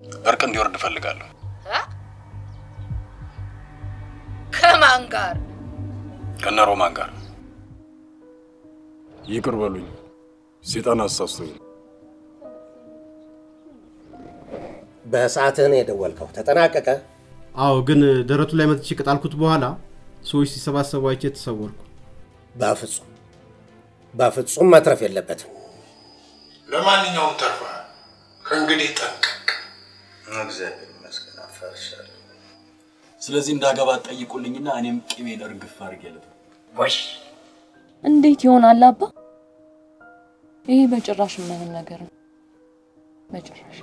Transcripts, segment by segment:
እርቅ እንዲወርድ ፈልጋለሁ ከማን ጋር ከነሮማን ጋር ይቅር በሉኝ ሰይጣን አሳስቶኝ በሰዓትህ ነው የደወልከው ተጠናቀቀ አዎ ግን ደረቱ ላይ መጥቼ ከጣልኩት በኋላ ሰዎች ሲሰባሰቡ አይቼ ተሰወርኩ በፍጹም መትረፍ የለበትም ለማንኛውም ተርፋ ከእንግዲህ ጠንቀቅ እግዚአብሔር ይመስገን አፈርሻለሁ ስለዚህ እንዳገባ ጠይቁልኝና እኔም ቂቤን እርግፍ አድርጌለሁ ወሽ እንዴት ይሆናል አባ ይሄ በጭራሽ ምን ነገር ነው በጭራሽ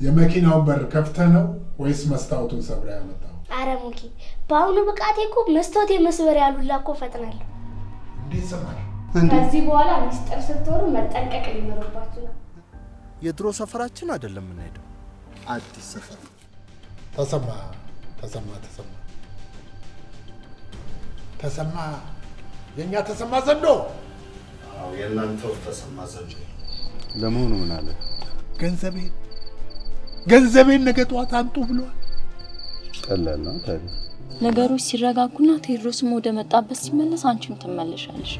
የመኪናውን በር ከፍተህ ነው ወይስ መስታወቱን ሰብራ ያመጣው አረሙኪ ባውኑ በቃቴ እኮ መስታወት የመስበር ያሉላ እኮ ፈጥናለሁ እንዴት ሰማሽ ከዚህ በኋላ ሚስጥር ስትወሩ መጠንቀቅ ሊኖርባችሁ ነው የድሮ ሰፈራችን አይደለም እንሄደው አዲስ ሰፈር ተሰማ የኛ ተሰማ ዘንዶ አው የናንተው ተሰማ ዘንዶ ለመሆኑ ምን አለ ገንዘቤን ነገ ጧት አምጡ ብሏል ቀላል ነው ታዲያ ነገሮች ሲረጋጉና ቴድሮስም ወደ መጣበት ሲመለስ አንቺም ትመለሻለሽ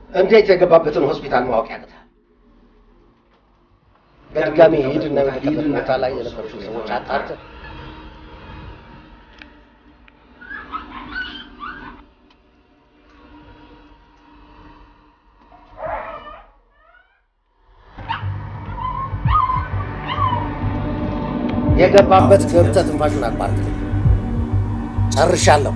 እንዴት የገባበትን ሆስፒታል ማወቅ ያቅታል በድጋሚ ሄድና በተቀበሉታ ላይ የነበሩ ሰዎች አጣርተህ የገባበት ክፍተት እንፋሹን አቋርጥ ጨርሻለሁ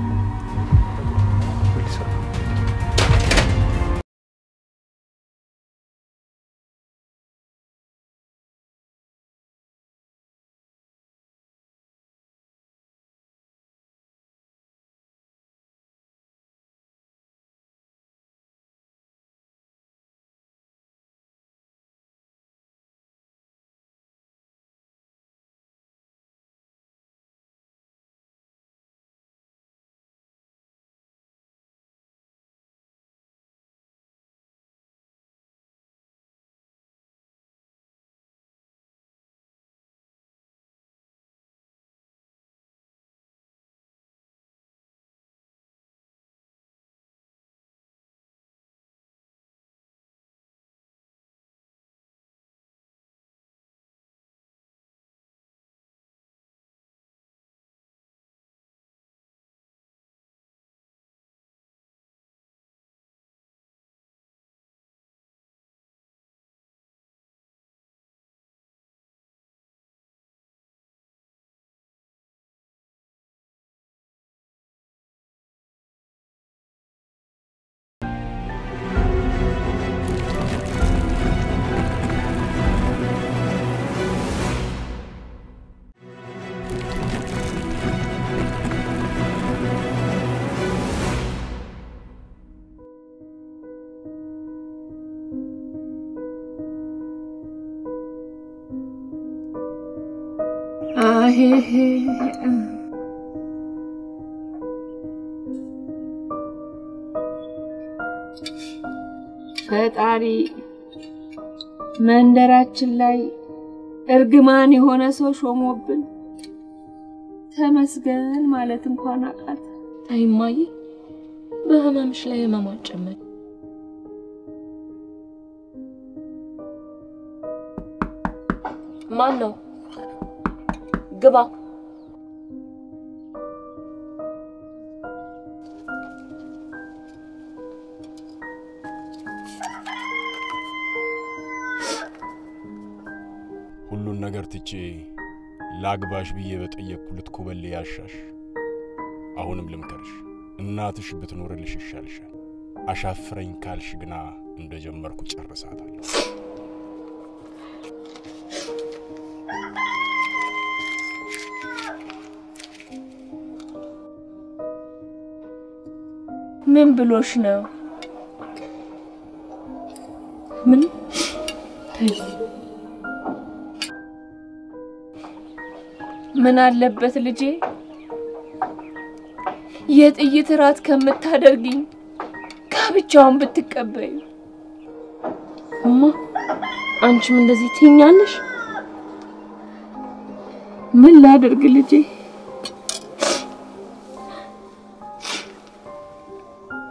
ፈጣሪ መንደራችን ላይ እርግማን የሆነ ሰው ሾሞብን ተመስገን ማለት እንኳን አቃት። ታይማዬ በህመምሽ ላይ ህመሟን ጨመረ። ማን ነው? ግባ። ሁሉን ነገር ትቼ ላግባሽ ብዬ በጠየቅኩ ልትኮበል ያሻሽ። አሁንም ልምከርሽ፣ እናትሽ ብትኖርልሽ ይሻልሻል። አሻፍረኝ ካልሽ ግና እንደጀመርኩ ጨርሳታለሁ። ምን ብሎሽ ነው? ምን ምን አለበት ልጄ የጥይት ራት ከምታደርጊኝ ጋብቻውን ብትቀበዩ። እማ አንቺም እንደዚህ ትኛለሽ? ምን ላድርግ ልጄ?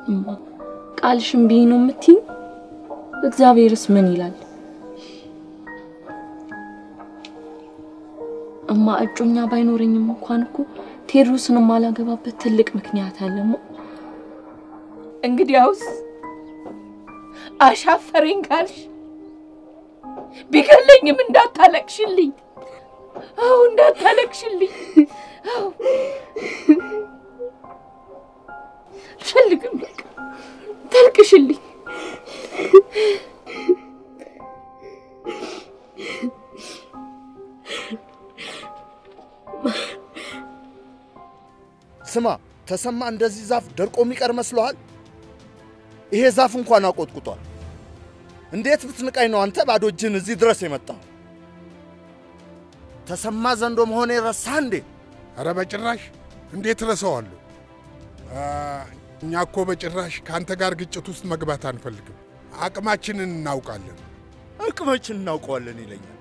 እማ ቃልሽም ቢኖ የምትይኝ እግዚአብሔርስ ምን ይላል? እማ እጮኛ ባይኖረኝም እንኳን እኮ ቴድሮስን ማላገባበት ትልቅ ምክንያት አለሞ። እንግዲያውስ አሻፈረኝ ካልሽ ቢገለኝም እንዳታለቅሽልኝ። አው እንዳታለቅሽልኝ። አው ፈልግም በቃ ተልቅሽልኝ። ስማ ተሰማ እንደዚህ ዛፍ ደርቆ የሚቀር መስሎሃል? ይሄ ዛፍ እንኳን አቆጥቁጧል። እንዴት ብትንቀኝ ነው አንተ ባዶ እጅን እዚህ ድረስ የመጣው? ተሰማ ዘንዶ መሆኔ ረሳ እንዴ? ኧረ በጭራሽ እንዴት ረሳዋለሁ? እኛ እኮ በጭራሽ ካንተ ጋር ግጭት ውስጥ መግባት አንፈልግም። አቅማችንን እናውቃለን። አቅማችንን እናውቀዋለን ይለኛል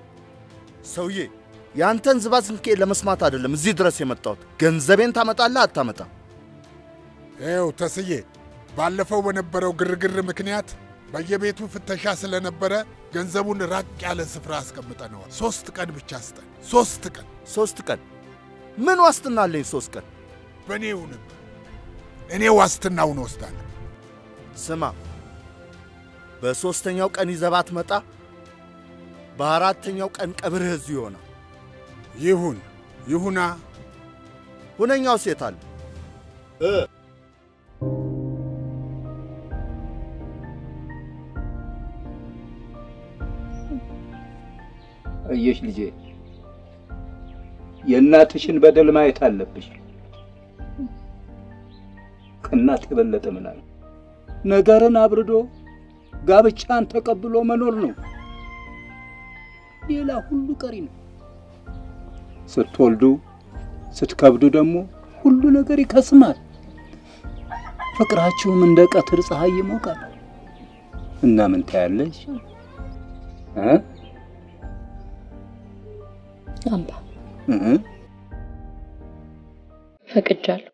ሰውዬ። ያንተን ዝባዝንኬ ለመስማት አይደለም እዚህ ድረስ የመጣሁት። ገንዘቤን ታመጣለህ አታመጣም? ይኸው ተስዬ ባለፈው በነበረው ግርግር ምክንያት በየቤቱ ፍተሻ ስለነበረ ገንዘቡን ራቅ ያለ ስፍራ አስቀምጠነዋል። 3 ቀን ብቻ ስጠን። 3 ቀን ምን ዋስትና አለኝ? 3 ቀን በኔው ነበር። እኔ ዋስትናውን ወስዳለሁ። ስማ በ3ኛው ቀን ይዘባት መጣ፣ በ4ኛው ቀን ቀብርህ እዚህ ይሆናል። ይሁና ሁነኛው ሴት አለ አየሽ ልጄ የእናትሽን በደል ማየት አለብሽ። ከእናት የበለጠ ምን አለ? ነገርን አብርዶ ጋብቻን ተቀብሎ መኖር ነው። ሌላ ሁሉ ቀሪ ነው። ስትወልዱ ስትከብዱ ደግሞ ሁሉ ነገር ይከስማል። ፍቅራችሁም እንደ ቀትር ፀሐይ ይሞቃል። እና ምን ታያለሽ? አባ ፈቅጃለሁ፣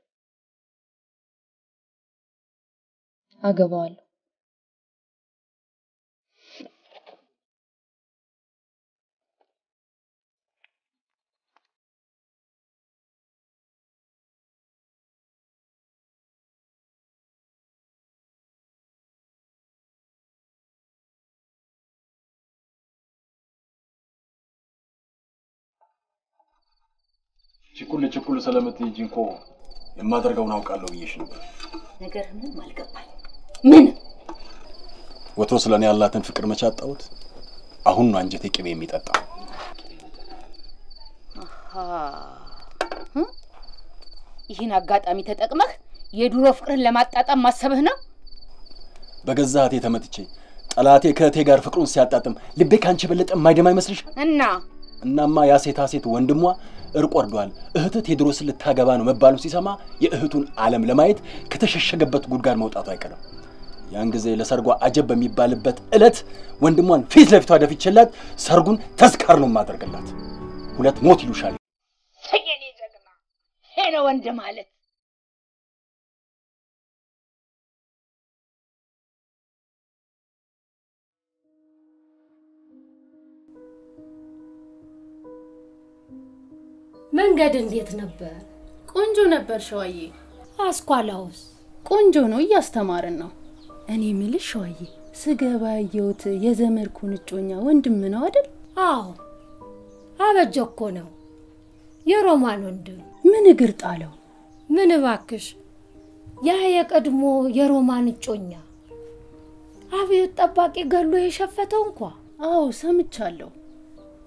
አገባዋለሁ። ችኩል ስለምትይጂ እንኮ የማደርገውን አውቃለሁ ብዬሽ ነበር። ነገር ምን አልገባኝ። ምን ወትሮ ስለኔ ያላትን ፍቅር መቻጣውት አሁን ነው አንጀቴ ቅቤ የሚጠጣ። ይህን አጋጣሚ ተጠቅመህ የዱሮ ፍቅርን ለማጣጣም ማሰብህ ነው? በገዛቴ ተመትቼ ጠላቴ ከእቴ ጋር ፍቅሩን ሲያጣጥም ልቤ ካንቺ በለጠ ማይደማ ይመስልሽ? እናማ ያ ሴት ወንድሟ እርቅ ወርዷል፣ እህት ቴድሮስ ልታገባ ነው መባሉ ሲሰማ የእህቱን ዓለም ለማየት ከተሸሸገበት ጉድጓድ መውጣቱ አይቀርም። ያን ጊዜ ለሰርጓ አጀብ በሚባልበት ዕለት ወንድሟን ፊት ለፊቷ ደፍቼላት ሰርጉን ተስካር ነው ማድረግላት። 2 ሞት ይሉሻል። የኔ ጀግና ነው ወንድ ማለት። መንገድ እንዴት ነበር? ቆንጆ ነበር ሸዋዬ። አስኳላውስ? ቆንጆ ነው፣ እያስተማረን ነው። እኔ የምልሽ ሸዋዬ፣ ስገባ ያየሁት የዘመድኩን እጮኛ ወንድም ነው አይደል? አዎ አበጀ እኮ ነው፣ የሮማን ወንድም። ምን እግር ጣለው? ምን እባክሽ፣ ያ የቀድሞ የሮማን እጮኛ አብዮት ጠባቂ ገሎ የሸፈተው እንኳ። አዎ ሰምቻለሁ።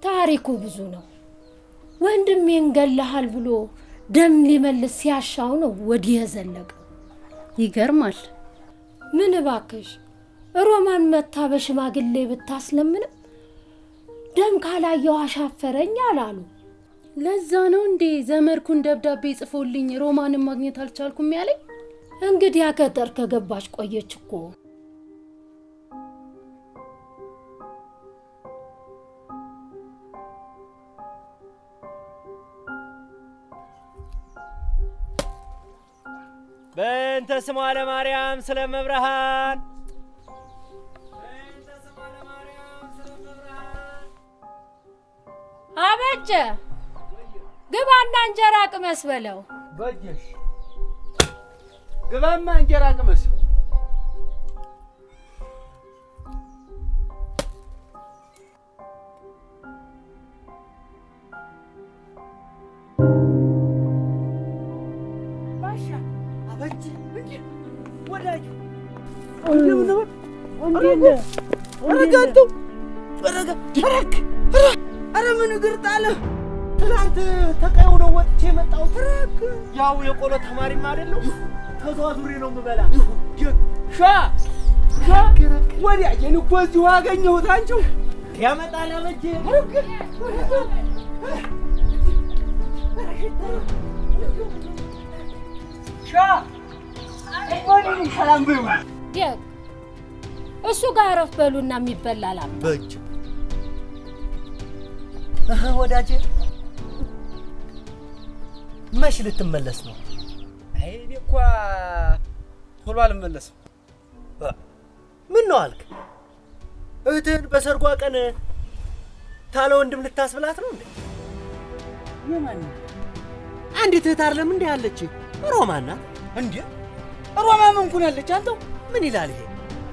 ታሪኩ ብዙ ነው። ወንድሜን ገለሃል ብሎ ደም ሊመልስ ሲያሻው ነው ወዲህ የዘለቀው። ይገርማል። ምን እባክሽ፣ ሮማን መታ በሽማግሌ ብታስለምንም ደም ካላየው አሻፈረኝ አላሉ። ለዛ ነው እንዴ ዘመድኩን ደብዳቤ ጽፎልኝ ሮማንን ማግኘት አልቻልኩም ያለኝ? እንግዲህ አገጠር ከገባች ቆየች እኮ። በእንተ ስሟ ለማርያም ስለመብርሃን አበጀ ግባና እንጀራ ቅመስ በለው። በጀሽ ግባማ እንጀራ ቅመስ። ባሻ አበጀ እንጂ ወዳጅ እንደምን ረጋቱ ረጋ አረ ምን እግር ጣለ? ትናንት ተቀየው ነው ወጥቼ መጣው። ትራክ ያው የቆሎ ተማሪም አይደለም ተዟዙሪ ነው የምበላ። ሻ ወዲያ የንኮ እዚሁ አገኘሁት። አንቺው ያመጣል አበጀ ሻ ወዲህ ሰላም በይው። ደግ እሱ ጋር አረፍ በሉና የሚበላል በእጅ ወዳጄ መች ልትመለስ ነው? አይ እኔ እኮ ቶሎ አልመለስም። ምን ነው አልክ? እህትህን በሰርጓ ቀን ታለ ወንድም ልታስብላት ነው እንዴ? የማን አንዲት እህት አይደለም እንዴ ያለች? ሮማን ናት እንዴ? ሮማን ምን ኩን ያለች አንተው? ምን ይላል ይሄ?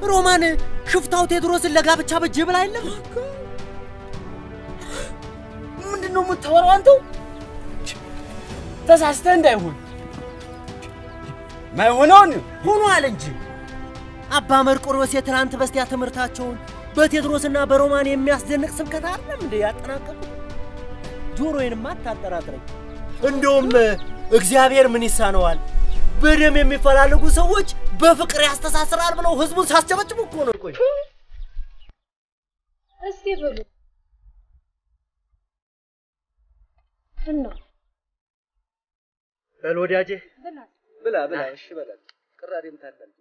ሮማን ሽፍታው ቴድሮስን ለጋብቻ በጀ ብላ አይደለም? ምንድነው የምታወራው አንተው? ተሳስተህ እንዳይሆን ማይሆነውን ሆኗል እንጂ አባ መርቆሬዎስ የትናንት በስቲያ ትምህርታቸውን በቴድሮስና በሮማን የሚያስደንቅ ስብከት አይደለም እንዴ ያጠናቀቁ? ጆሮዬንማ አታጠራጥረኝ። እንደውም እግዚአብሔር ምን ይሳነዋል በደም የሚፈላለጉ ሰዎች በፍቅር ያስተሳስራል ብለው ህዝቡን ሳስጨበጭቡ እኮ ነው። ቆይ እስቲ ብሉ እና በል ወዳጄ ብላ ብላ። እሺ በላ ቅራዴም ታላል።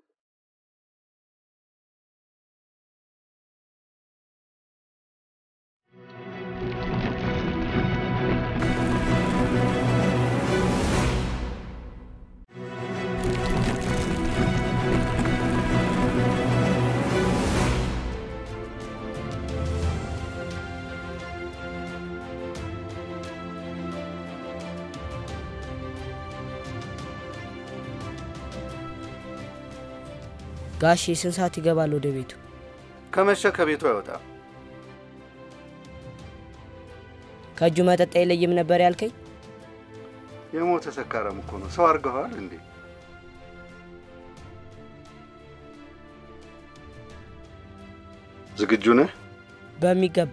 ጋሼ ስንት ሰዓት ይገባል ወደ ቤቱ? ከመሸ ከቤቱ አይወጣም። ከእጁ መጠጥ አይለይም ነበር ያልከኝ? የሞተ ሰካራም እኮ ነው። ሰው አርገዋል እንዴ? ዝግጁ ነህ? በሚገባ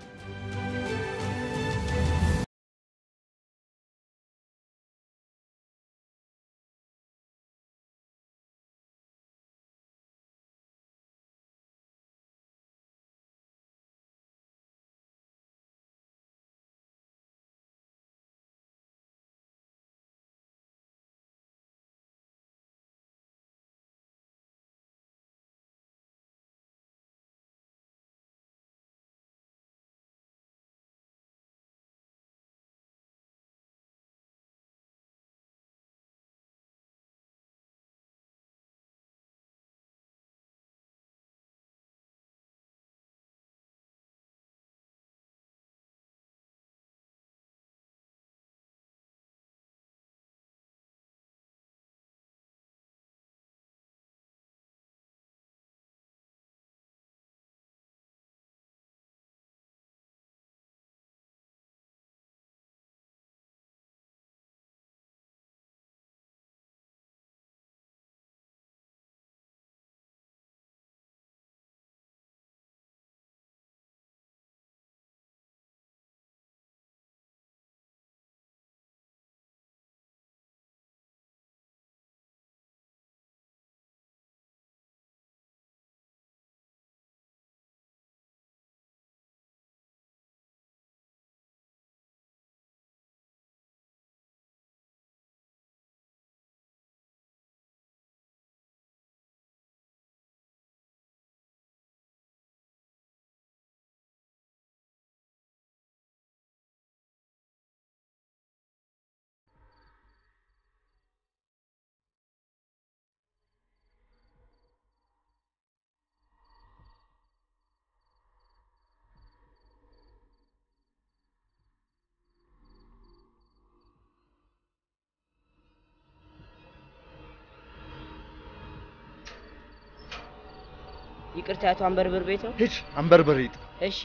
ይቅርታ አቶ አንበርብር ቤት ነው? ሂድ አንበርብር ሂድ። እሺ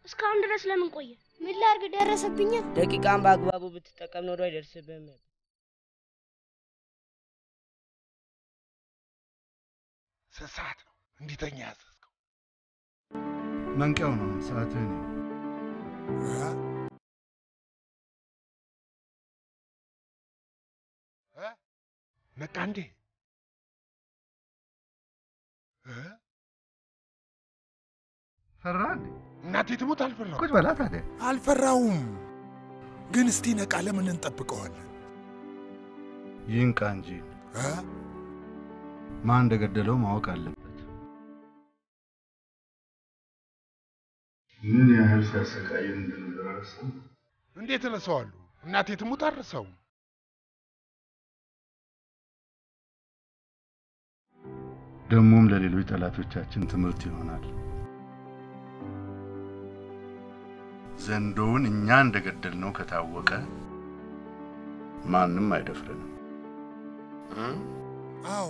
እስካሁን ድረስ ለምን ቆየ? ምን ላድርግ ደረሰብኝ? ደቂቃን በአግባቡ ብትጠቀም ኖሮ አይደርስብህም ነበር። ሰዓት ነው እንዲተኛ ያዘዝከው? መንቂያው ነው ሰዓትህ ነው። ነቃ እንዴ? ፈራ እንዴ? እናቴ ትሞት አልፈራሁም። ቁጭ በላ ታዲያ። አልፈራሁም፣ ግን እስቲ ነቃ። ለምን እንጠብቀዋለን? ይንቃ እንጂ ማን እንደገደለው ማወቅ አለበት። ምን ያህል ሲያሰቃየን እንደነበር አረሳው። እንዴት እረሳዋለሁ? እናቴ ትሞት አልረሳውም። ደሞም ለሌሎች ጠላቶቻችን ትምህርት ይሆናል። ዘንዶውን እኛ እንደገደልነው ከታወቀ ማንም አይደፍረንም። አዎ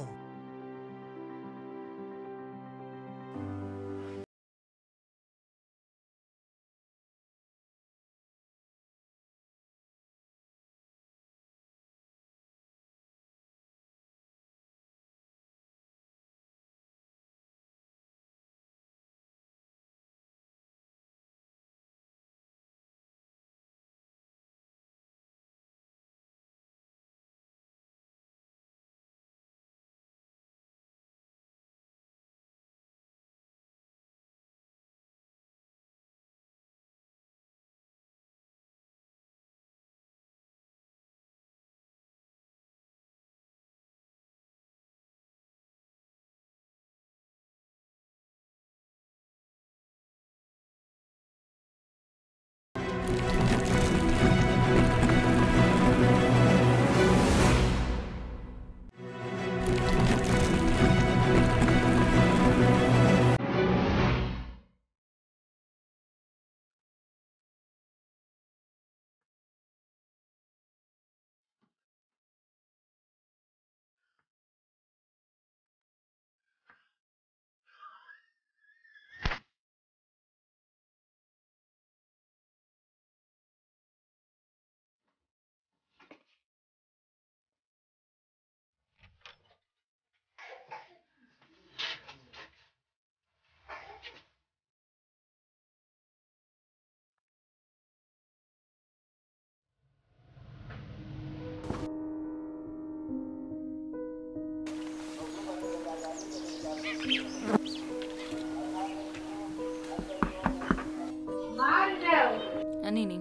እኔ ነኝ።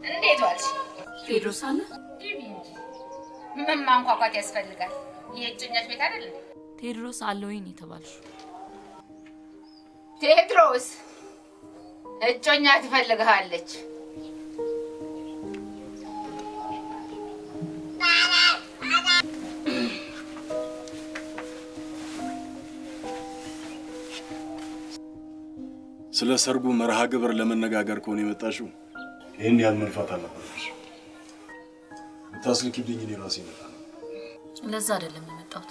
እንዴት ዋልሽ? ቴድሮስ አለ? ግቢ እንጂ ምን ማንኳኳት ያስፈልጋል? የእጮኛሽ ቤት አይደል? ቴድሮስ አለ ወይ ነው የተባልሽው? ቴድሮስ እጮኛ ትፈልግሃለች። ስለ ሰርጉ መርሃ ግብር ለመነጋገር ከሆነ የመጣሽው ይሄን ያህል መንፋት አለብሽ። ታስልኪብኝ እኔ ራሴ መጣ ነው። ለዛ አይደለም የመጣሁት።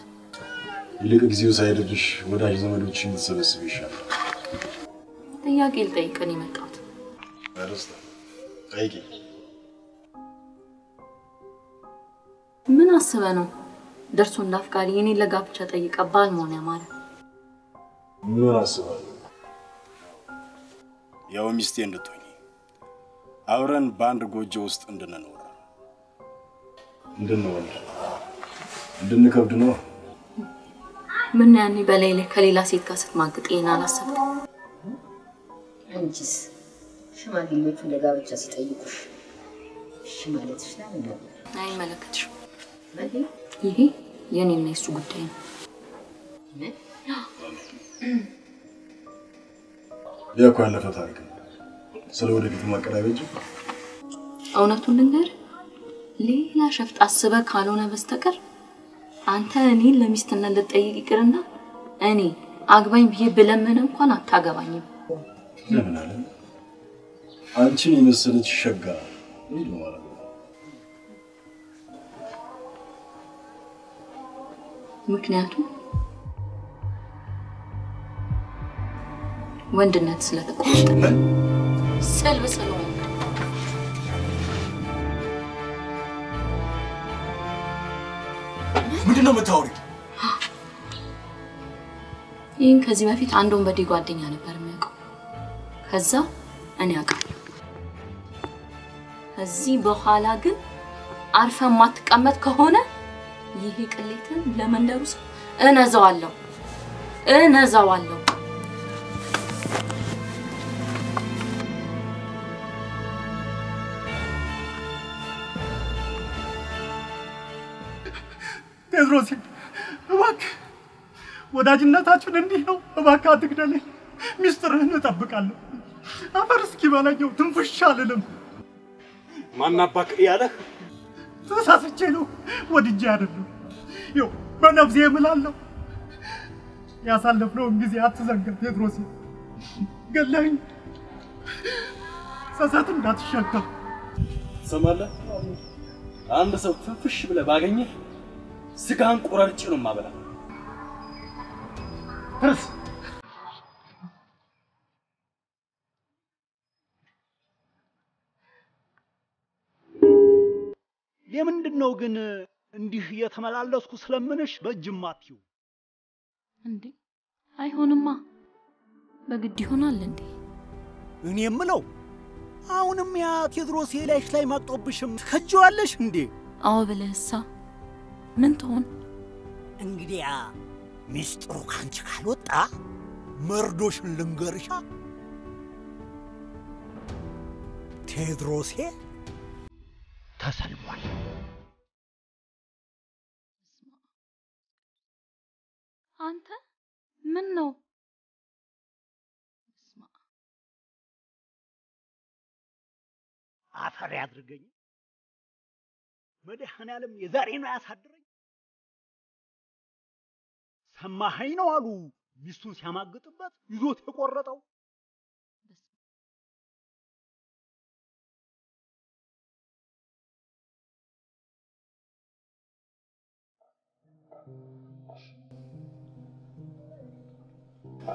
ይልቅ ጊዜው ሳይደርሽ ወዳጅ ዘመዶችን ተሰበስብ ይሻላል። ጥያቄ ልጠይቅህ ነው የመጣሁት። አረስታ ጠይቂ። ምን አስበህ ነው ደርሶ እንዳፍቃሪ እኔ ለጋብቻ ጠይቀ ባል መሆን ያማረ? ምን አስባለሁ? ያው ሚስቴ እንድትሆኚ አብረን በአንድ ጎጆ ውስጥ እንድንኖር እንድንከብድ ነው። ምን ያኔ በላይ ላይ ከሌላ ሴት ጋር ስትማግጥ ይሄን አላሰብኩም። አንቺስ ሽማግሌዎቹ ለጋብቻ ሲጠይቁሽ እሺ ማለትሽ ለምን ነበር? አይመለከትሽም። ይሄ የኔና የሱ ጉዳይ ነው። ያው ያለፈ ታሪክ ነው። ስለ ወደፊቱ ማቀራበጅ እውነቱን ልንገር፣ ሌላ ሸፍጥ አስበህ ካልሆነ በስተቀር አንተ እኔን ለሚስትነት ልትጠይቅ ይቅርና እኔ አግባኝ ብዬ ብለምን እንኳን አታገባኝም። ለምን አለ? አንቺን የመሰለች ሸጋ ነው ማለት ነው። ምክንያቱም ወንድነት ስለተቆጠ ሰልብ ስለሆነ ምንድነው የምታወሪው? ይህን ከዚህ በፊት አንድ ወንበዴ ጓደኛ ነበር የሚያውቀው። ከዛ እኔ አውቃለሁ። ከዚህ በኋላ ግን አርፈ ማትቀመጥ ከሆነ ይሄ ቅሌትን ለመንደሩ ሰው እነዛዋለሁ። ቴድሮስ እባክህ ወዳጅነታችን እንዲህ ነው። እባክህ አትግደለኝ። ሚስጥርህን እጠብቃለሁ። አፈር እስኪበላኝ ትንፍሽ አልልም። ማን አባክ ያለህ? ተሳስቼ ነው፣ ወድጄ አይደለም። ይኸው በነፍሴ እምላለሁ። ያሳለፍነውን ጊዜ አትዘንጋ ቴድሮስ። ገለኸኝ፣ ጸጸት እንዳትሸከም። ትሰማለህ? አንድ ሰው ትንፍሽ ብለህ ባገኘህ ስጋን ቆራርጬ ነው ማበላ። ተነስ። ለምንድነው ግን እንዲህ የተመላለስኩ ስለምንሽ በእጅም አትዩ? እንዴ አይሆንማ፣ በግድ ይሆናል እንዴ? እኔ የምለው አሁንም ያ ቴድሮስ የላይሽ ላይ ማቅጦብሽም ትከጂዋለሽ እንዴ? አዎ ብለህሳ ምን ትሆን? እንግዲያ ሚስጥሩ ካንቺ ካልወጣ መርዶሽን ልንገርሻ። ቴድሮሴ ተሰልሟል። አንተ ምን ነው? አፈር ያድርገኝ። መድኃኔዓለም የዛሬ ነው ያሳድረኝ። ሰማኸኝ ነው አሉ ሚስቱን ሲያማግጥበት ይዞት የቆረጠው።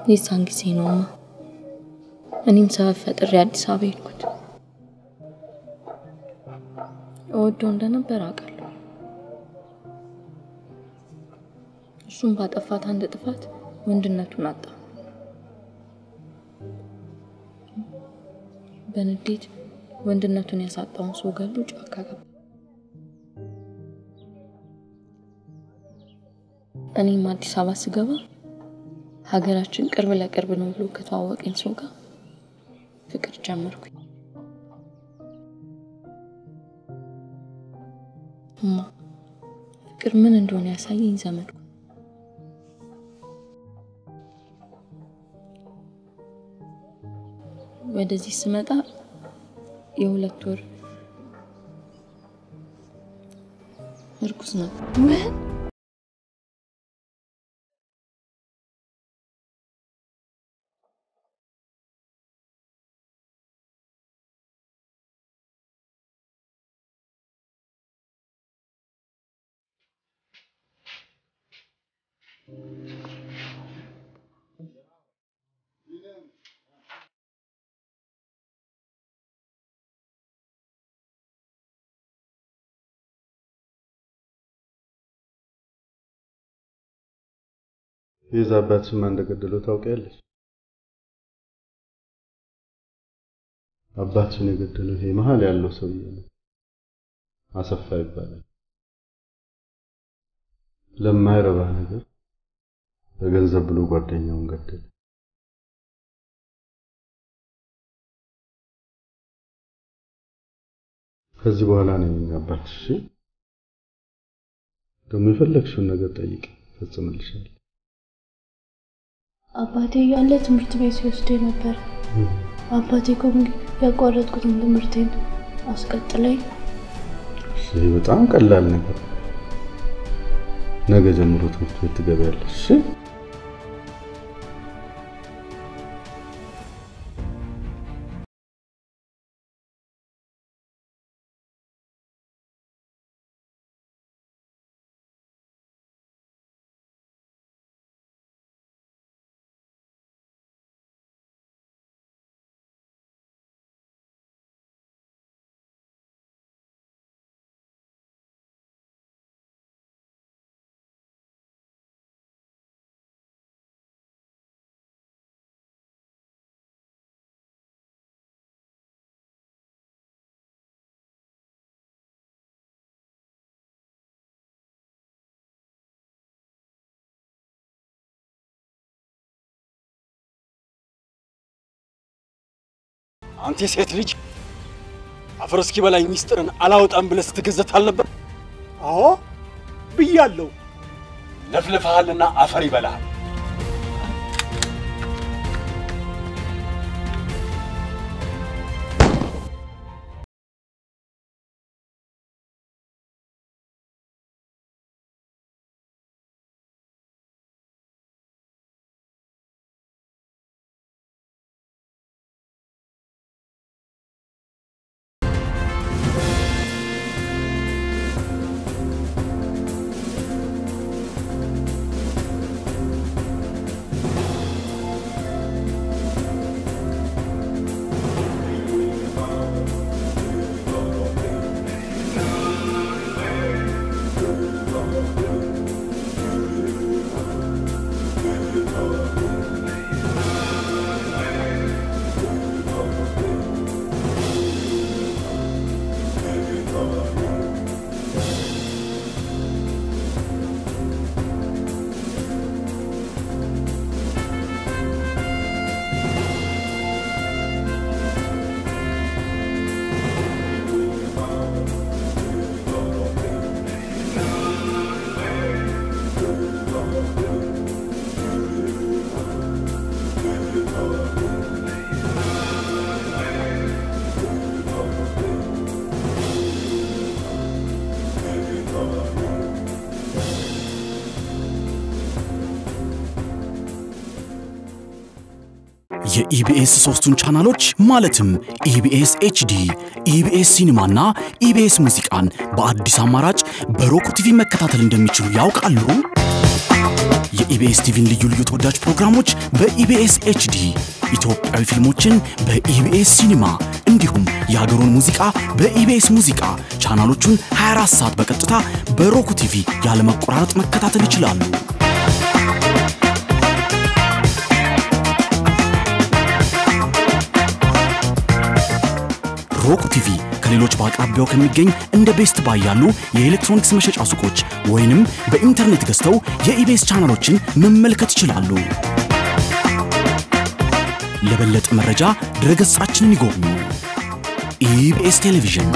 የዛን ጊዜ ነውማ እኔም ሰበብ ፈጥሬ አዲስ አበባ ሄድኩት። እወደው እንደነበር አውቃለሁ። እሱም ባጠፋት አንድ ጥፋት ወንድነቱን አጣ። በንዴት ወንድነቱን ያሳጣውን ሰው ገሉ ጫካ ገባ። እኔም አዲስ አበባ ስገባ ሀገራችን ቅርብ ለቅርብ ነው ብሎ ከተዋወቀኝ ሰው ጋር ፍቅር ጀመርኩኝ። ፍቅር ምን እንደሆነ ያሳየኝ ዘመድኩ። ወደዚህ ስመጣ የ2 ወር እርጉዝ ነበር። ምን? የዛባትሽ ማን እንደገደለው ታውቂያለሽ? አባትሽን የገደለው ይሄ መሃል ያለው ሰውዬ ነው። አሰፋ ይባላል። ለማይረባ ነገር በገንዘብ ብሎ ጓደኛውን ገደለ። ከዚህ በኋላ ነው አባትሽ ደግሞ የፈለግሽውን ነገር ጠይቂ፣ ፈጽምልሻለሁ። አባቴ ያለ ትምህርት ቤት ሲወስደኝ ነበር። አባቴ ያቋረጥኩትን ትምህርቴን አስቀጥለኝ። ይሄ በጣም ቀላል ነገር። ነገ ጀምሮ ትምህርት ቤት ትገቢያለሽ። አንተ ሴት ልጅ አፈር እስኪ በላይ ሚስጥርን አላወጣም ብለህ ስትገዘት አልነበር? አዎ ብያለሁ። ለፍልፈሃልና አፈር ይበላል። የኢቢኤስ ሶስቱን ቻናሎች ማለትም ኢቢኤስ ኤችዲ፣ ኢቢኤስ ሲኒማና ኢቢኤስ ሙዚቃን በአዲስ አማራጭ በሮክ ቲቪ መከታተል እንደሚችሉ ያውቃሉ? የኢቢኤስ ቲቪን ልዩ ልዩ ተወዳጅ ፕሮግራሞች በኢቢኤስ ኤችዲ፣ ኢትዮጵያዊ ፊልሞችን በኢቢኤስ ሲኒማ እንዲሁም የሀገሩን ሙዚቃ በኢቢኤስ ሙዚቃ ቻናሎቹን 24 ሰዓት በቀጥታ በሮክ ቲቪ ያለመቆራረጥ መከታተል ይችላሉ። ሮክ ቲቪ ከሌሎች በአቅራቢያው ከሚገኝ እንደ ቤስት ባይ ያሉ የኤሌክትሮኒክስ መሸጫ ሱቆች ወይንም በኢንተርኔት ገዝተው የኢቢኤስ ቻናሎችን መመልከት ይችላሉ። ለበለጠ መረጃ ድረገጻችንን ይጎብኙ። ኢቢኤስ ቴሌቪዥን